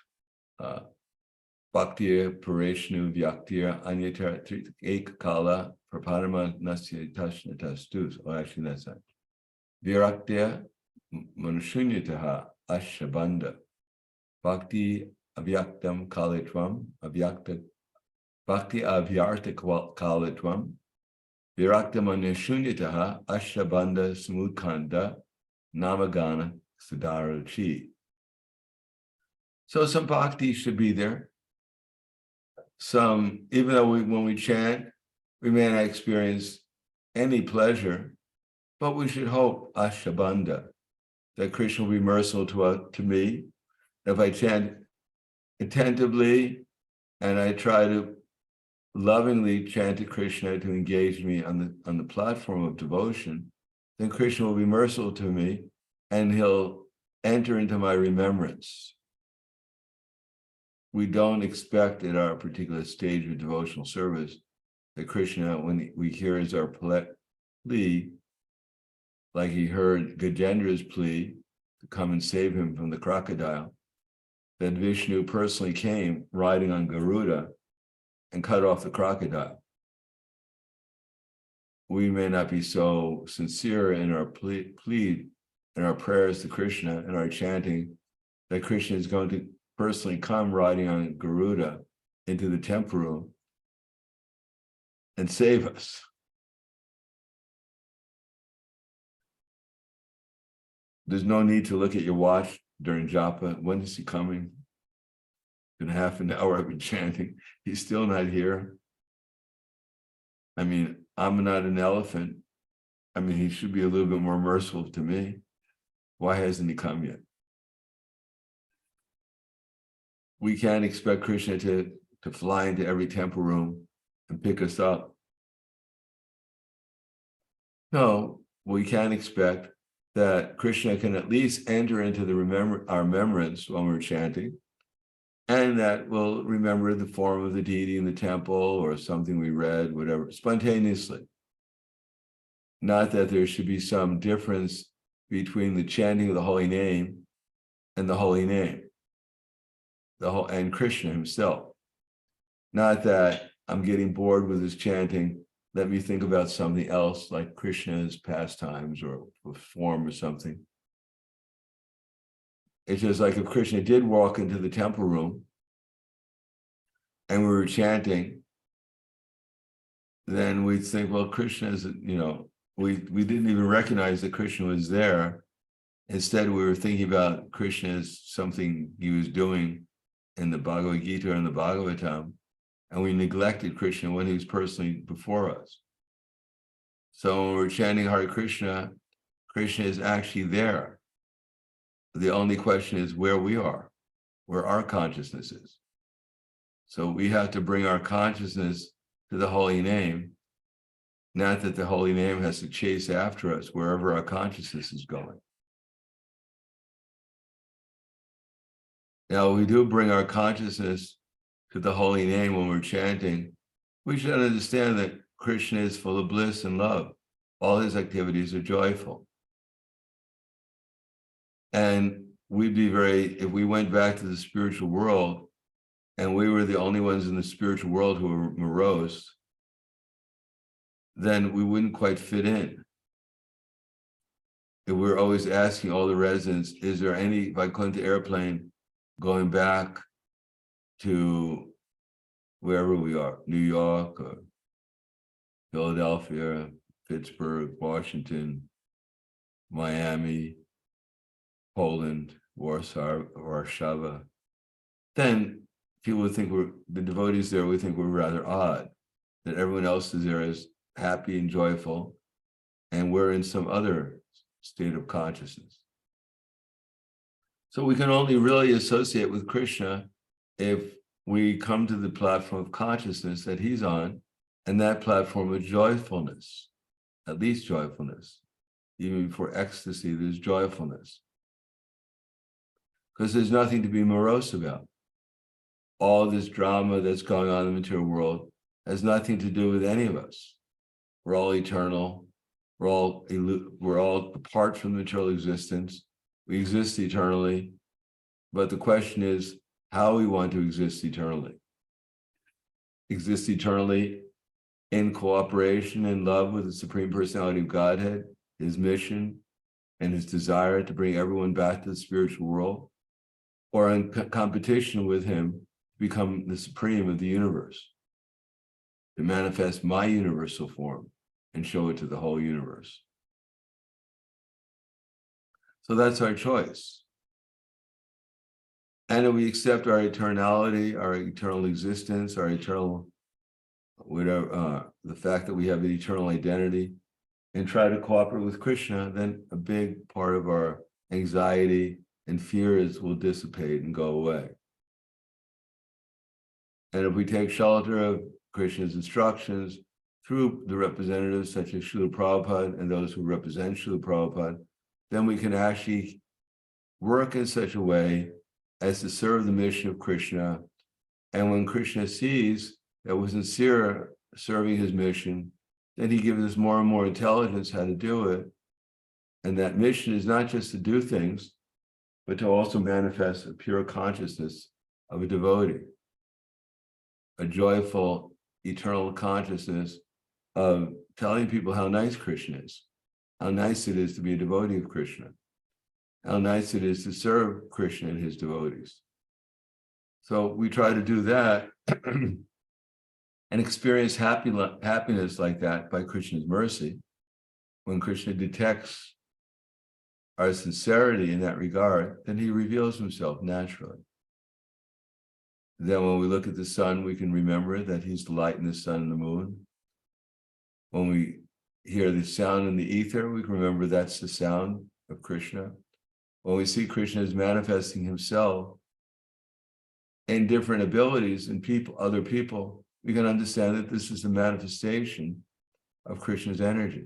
Bhaktiya Pareshnu Vyaktiya Anyatara Ekakala Prapadama Nasya Tashna Tastus. Oh, actually, that's not. Viraktiya Manushunyataha Ashabanda Bhakti Avyaktam Kalitvam Avyakta Bhakti Avyarta Kalitvam Virakta Manushunyataha Ashabanda Samudkanda Namagana Sadaruchi. So some bhakti should be there. Some, even though when we chant, we may not experience any pleasure, but we should hope, Ashabanda, that Krishna will be merciful to me. If I chant attentively and I try to lovingly chant to Krishna to engage me on the platform of devotion, then Krishna will be merciful to me and he'll enter into my remembrance. We don't expect at our particular stage of devotional service that Krishna, when we hear is our plea, like he heard Gajendra's plea to come and save him from the crocodile, that Vishnu personally came riding on Garuda and cut off the crocodile. We may not be so sincere in our plea, in our prayers to Krishna and our chanting, that Krishna is going to personally come riding on Garuda into the temple room and save us. There's no need to look at your watch during japa. When is he coming? In half an hour I've been chanting. He's still not here. I mean, I'm not an elephant. I mean, he should be a little bit more merciful to me. Why hasn't he come yet? We can't expect Krishna to fly into every temple room and pick us up. No, we can't expect that Krishna can at least enter into our remembrance when we're chanting, and that we'll remember the form of the deity in the temple or something we read, whatever, spontaneously. Not that there should be some difference between the chanting of the holy name and the holy name. And Krishna himself. Not that I'm getting bored with his chanting, let me think about something else like Krishna's pastimes or form or something. It's just like if Krishna did walk into the temple room and we were chanting, then we'd think, well, Krishna is, we didn't even recognize that Krishna was there. Instead, we were thinking about Krishna as something he was doing in the Bhagavad Gita and the Bhagavatam, and we neglected Krishna when he was personally before us. So when we're chanting Hare Krishna, Krishna is actually there. The only question is where we are, where our consciousness is. So we have to bring our consciousness to the holy name, not that the holy name has to chase after us wherever our consciousness is going. Now, we do bring our consciousness to the holy name when we're chanting. We should understand that Krishna is full of bliss and love. All his activities are joyful. And we'd be if we went back to the spiritual world and we were the only ones in the spiritual world who were morose, then we wouldn't quite fit in. If we're always asking all the residents, is there any Vaikuntha airplane going back to wherever we are, New York or Philadelphia, Pittsburgh, Washington, Miami, Poland, Warsaw, Warszawa, then people would think the devotees there would think we're rather odd, that everyone else is there as happy and joyful, and we're in some other state of consciousness. So we can only really associate with Krishna if we come to the platform of consciousness that he's on, and that platform of joyfulness. at least joyfulness. Even before ecstasy, there's joyfulness. Because there's nothing to be morose about. All this drama that's going on in the material world has nothing to do with any of us. We're all eternal. We're all apart from material existence. We exist eternally. But the question is how we want to exist eternally. Exist eternally in cooperation and love with the Supreme Personality of Godhead, his mission, and his desire to bring everyone back to the spiritual world, or in competition with him to become the supreme of the universe, to manifest my universal form and show it to the whole universe. So that's our choice. And if we accept our eternality, our eternal existence, our eternal, whatever, the fact that we have an eternal identity, and try to cooperate with Krishna, then a big part of our anxiety and fears will dissipate and go away. And if we take shelter of Krishna's instructions through the representatives such as Srila Prabhupada and those who represent Srila Prabhupada, then we can actually work in such a way as to serve the mission of Krishna. And when Krishna sees that we're sincere serving his mission, then he gives us more and more intelligence how to do it. And that mission is not just to do things, but to also manifest a pure consciousness of a devotee, a joyful, eternal consciousness of telling people how nice Krishna is, how nice it is to be a devotee of Krishna, how nice it is to serve Krishna and his devotees. So we try to do that and experience happiness like that by Krishna's mercy. When Krishna detects our sincerity in that regard, then he reveals himself naturally. Then when we look at the sun, we can remember that he's the light in the sun and the moon. When we hear the sound in the ether, we can remember that's the sound of Krishna. When we see Krishna as manifesting himself in different abilities in people, other people, we can understand that this is the manifestation of Krishna's energy.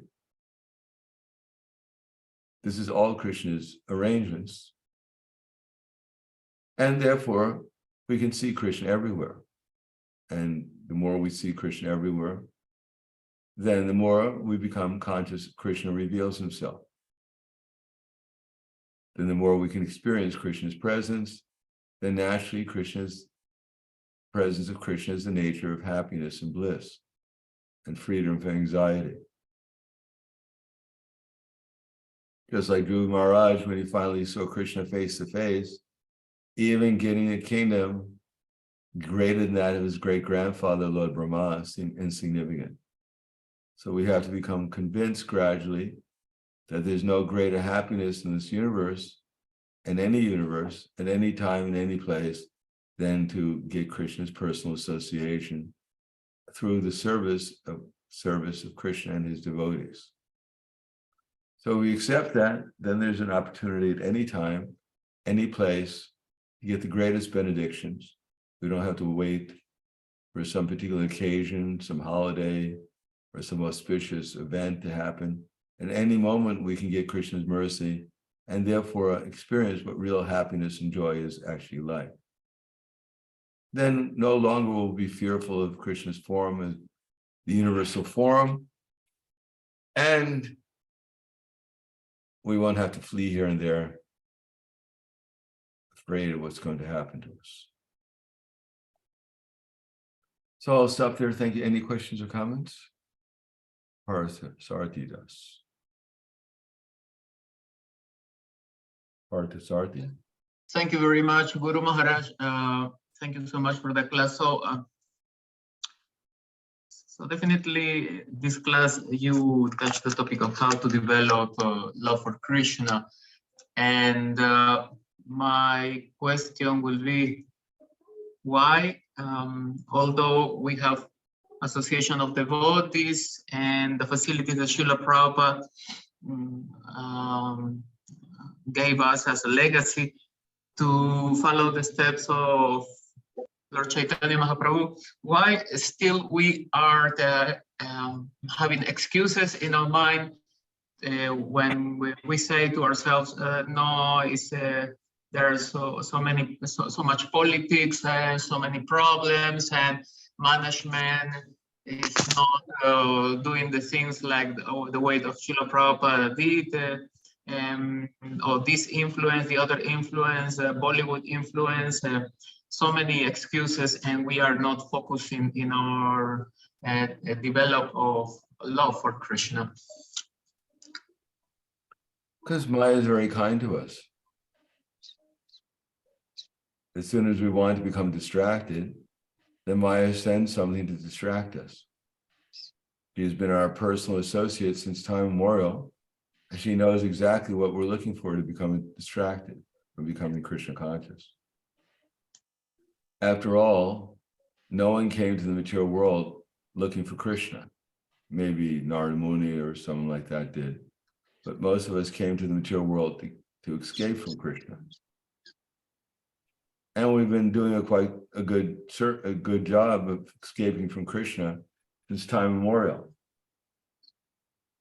This is all Krishna's arrangements. And therefore, we can see Krishna everywhere. And the more we see Krishna everywhere, then the more we become conscious Krishna reveals himself. Then the more we can experience Krishna's presence, then naturally Krishna's presence of Krishna is the nature of happiness and bliss and freedom from anxiety. Just like Dhruva Maharaj, when he finally saw Krishna face to face, even getting a kingdom greater than that of his great-grandfather, Lord Brahma, seemed insignificant. So we have to become convinced gradually that there's no greater happiness in this universe, at any time, in any place, than to get Krishna's personal association through the service of Krishna and his devotees. So we accept that, then there's an opportunity at any time, any place, to get the greatest benedictions. We don't have to wait for some particular occasion, some holiday, or some auspicious event to happen. At any moment, we can get Krishna's mercy and therefore experience what real happiness and joy is actually like. Then no longer will we be fearful of Krishna's form as the universal form, and we won't have to flee here and there, afraid of what's going to happen to us. So I'll stop there. Thank you. Any questions or comments? Sarthi Das. Sarthi.
Thank you very much, Guru Maharaj. Thank you so much for the class. So definitely this class, you touched the topic of how to develop love for Krishna. And my question will be, why, although we have association of devotees and the facilities that Srila Prabhupada gave us as a legacy to follow the steps of Lord Chaitanya Mahaprabhu, why still we are having excuses in our mind when we say to ourselves, no, there's so much politics and so many problems, and management is not doing the things like the way of Srila Prabhupada did, or this influence, the other influence, Bollywood influence, so many excuses, and we are not focusing in our develop of love for Krishna.
Because Maya is very kind to us. As soon as we want to become distracted, then Maya sends something to distract us. She has been our personal associate since time immemorial, and she knows exactly what we're looking for to become distracted from becoming Krishna conscious. After all, no one came to the material world looking for Krishna. Maybe Narada Muni or someone like that did. But most of us came to the material world to escape from Krishna. And we've been doing a good job of escaping from Krishna since time immemorial.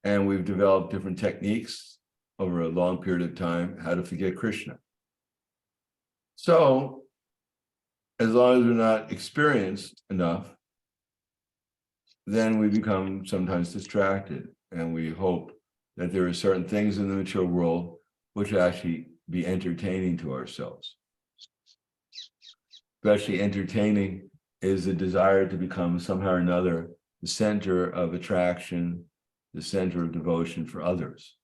And we've developed different techniques over a long period of time how to forget Krishna. So, as long as we're not experienced enough, then we become sometimes distracted, and we hope that there are certain things in the material world which actually be entertaining to ourselves. Especially entertaining is the desire to become somehow or another the center of attraction, the center of devotion for others.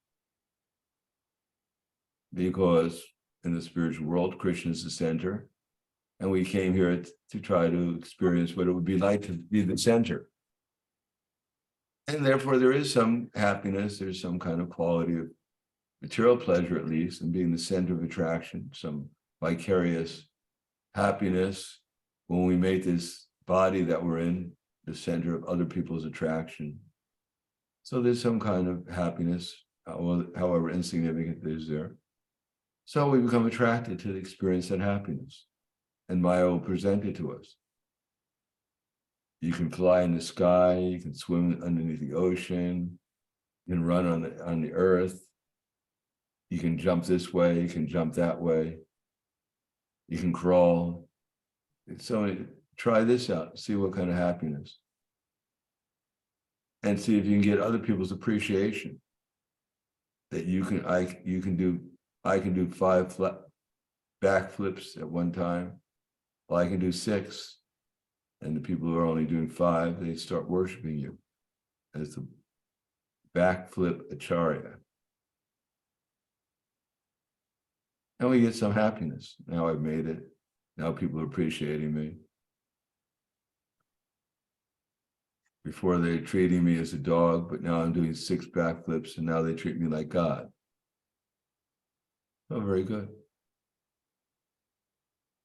Because in the spiritual world, Krishna is the center, and we came here to try to experience what it would be like to be the center. And therefore, there is some happiness, there's some kind of quality of material pleasure, at least, in being the center of attraction, some vicarious happiness when we make this body that we're in the center of other people's attraction. So there's some kind of happiness, however insignificant it is there. So we become attracted to the experience and happiness, and Maya will present it to us. You can fly in the sky, you can swim underneath the ocean, you can run on the earth, you can jump this way, you can jump that way, you can crawl. So try this out, see what kind of happiness. And see if you can get other people's appreciation. That I can do 5 backflips at one time. Well, I can do 6. And the people who are only doing 5, they start worshiping you as the backflip acharya. And we get some happiness. Now I've made it. Now people are appreciating me. Before they were treating me as a dog, but now I'm doing 6 backflips, and now they treat me like God. Oh, very good.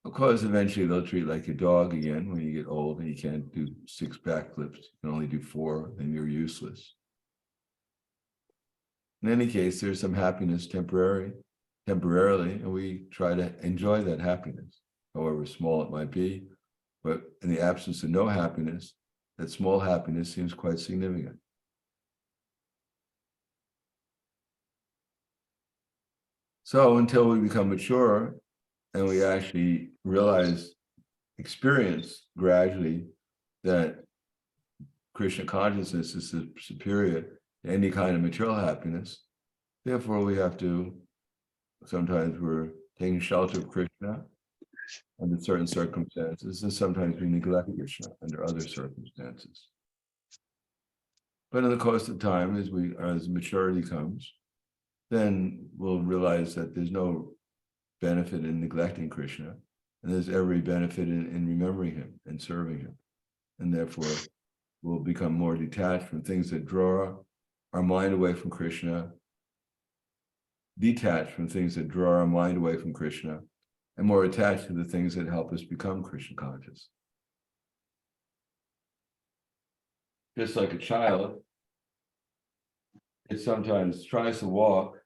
Of course, eventually they'll treat you like a dog again when you get old and you can't do 6 backflips. You can only do 4, then you're useless. In any case, there's some happiness temporarily, and we try to enjoy that happiness, however small it might be. But in the absence of no happiness, that small happiness seems quite significant. So until we become mature and we actually experience gradually that Krishna consciousness is superior to any kind of material happiness, therefore we have to, sometimes we're taking shelter of Krishna under certain circumstances, and sometimes we neglect Krishna under other circumstances. But in the course of time, as maturity comes, then we'll realize that there's no benefit in neglecting Krishna, and there's every benefit in remembering him and serving him. And therefore, we'll become more detached from things that draw our mind away from Krishna, detached from things that draw our mind away from Krishna, and more attached to the things that help us become Krishna conscious. Just like a child, it sometimes tries to walk,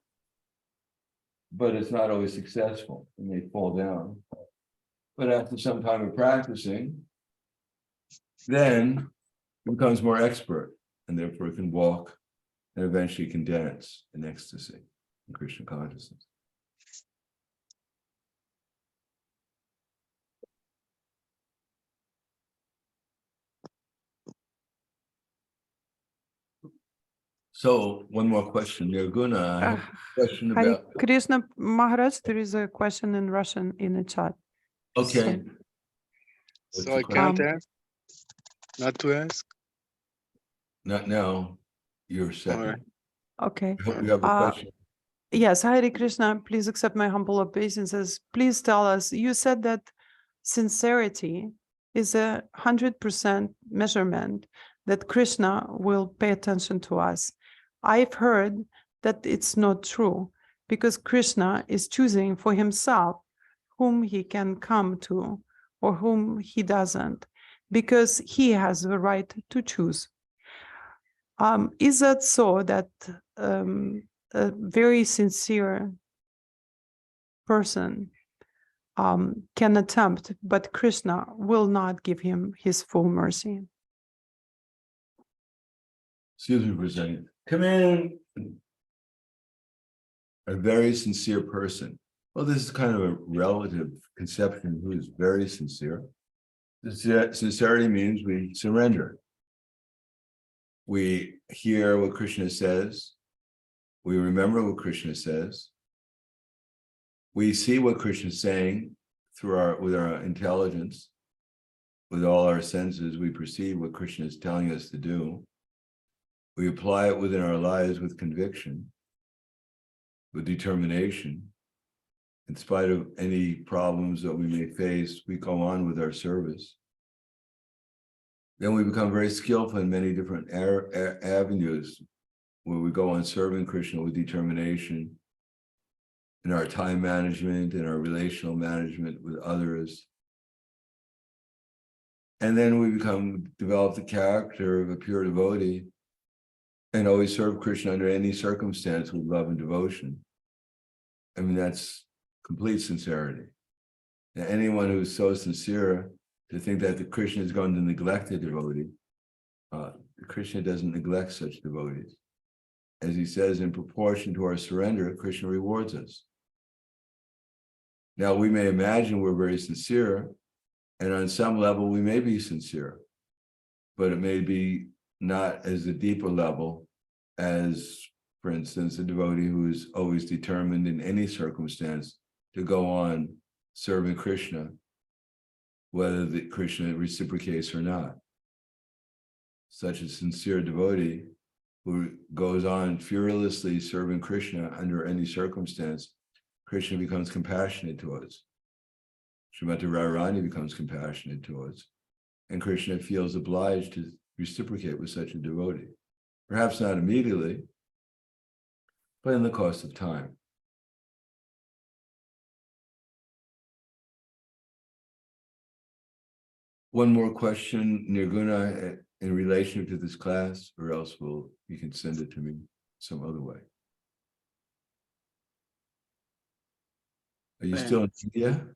but it's not always successful. It may fall down. But after some time of practicing, then he becomes more expert and therefore can walk and eventually can dance in ecstasy in Krishna consciousness. So one more question, Nirguna. I have a question
Hare
about.
Krishna Maharaj, there is a question in Russian in the chat.
Okay. What's
So
the
I can't
question?
ask, not to ask.
Not now. You're
All
second.
right.
Okay.
I hope you have a question.
Yes, Hare Krishna, please accept my humble obeisances. Please tell us, you said that sincerity is 100% measurement, that Krishna will pay attention to us. I've heard that it's not true, because Krishna is choosing for himself whom he can come to or whom he doesn't, because he has the right to choose. Is that so that a very sincere person can attempt, but Krishna will not give him his full mercy?
Excuse me for a second. Come in. A very sincere person. Well, this is kind of a relative conception who is very sincere. Sincerity means we surrender. We hear what Krishna says. We remember what Krishna says. We see what Krishna is saying with our intelligence, with all our senses. We perceive what Krishna is telling us to do. We apply it within our lives with conviction, with determination. In spite of any problems that we may face, we go on with our service. Then we become very skillful in many different avenues where we go on serving Krishna with determination, in our time management, in our relational management with others. And then we develop the character of a pure devotee and always serve Krishna under any circumstance with love and devotion. I mean, that's complete sincerity. Now, anyone who's so sincere to think that the Krishna is going to neglect a devotee, Krishna doesn't neglect such devotees. As he says, in proportion to our surrender, Krishna rewards us. Now, we may imagine we're very sincere, and on some level we may be sincere, but it may be not as a deeper level as, for instance, a devotee who is always determined in any circumstance to go on serving Krishna, whether the Krishna reciprocates or not. Such a sincere devotee who goes on fearlessly serving Krishna under any circumstance, Krishna becomes compassionate towards. Srimati Radharani becomes compassionate towards, and Krishna feels obliged to reciprocate with such a devotee. Perhaps not immediately, but in the course of time. One more question, Nirguna, in relation to this class, or else you can send it to me some other way. Are you still in India?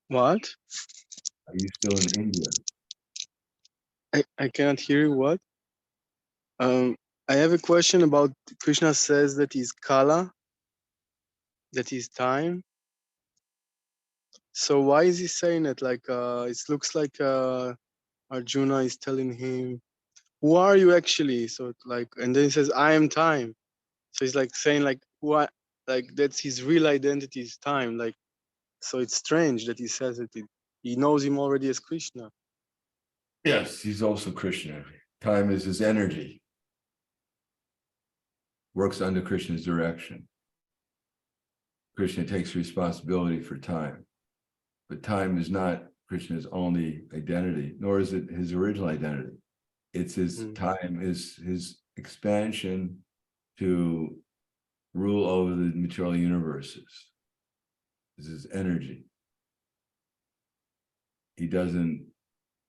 What?
Are you still in India?
I cannot hear you. What? I have a question about Krishna says that he's Kala, that he's time. So why is he saying it? Like it looks like Arjuna is telling him, "Who are you actually?" So like, and then he says, "I am time." So he's like saying like, "Who?" Like that's his real identity is time. Like, so it's strange that he says it. He knows him already as Krishna.
Yes, he's also Krishna. Time is his energy. Works under Krishna's direction. Krishna takes responsibility for time. But time is not Krishna's only identity, nor is it his original identity. It's his time is his expansion to rule over the material universes. This is energy. He doesn't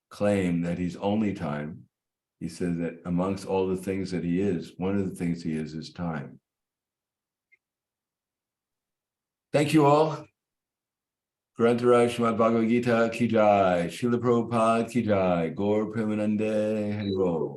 claim that he's only time. He says that amongst all the things that he is, one of the things he is time. Thank you all. Grantaraj Srimad Bhagavad Gita ki jai, Srila Prabhupada ki jai, Gaur Premanande Hari Bol.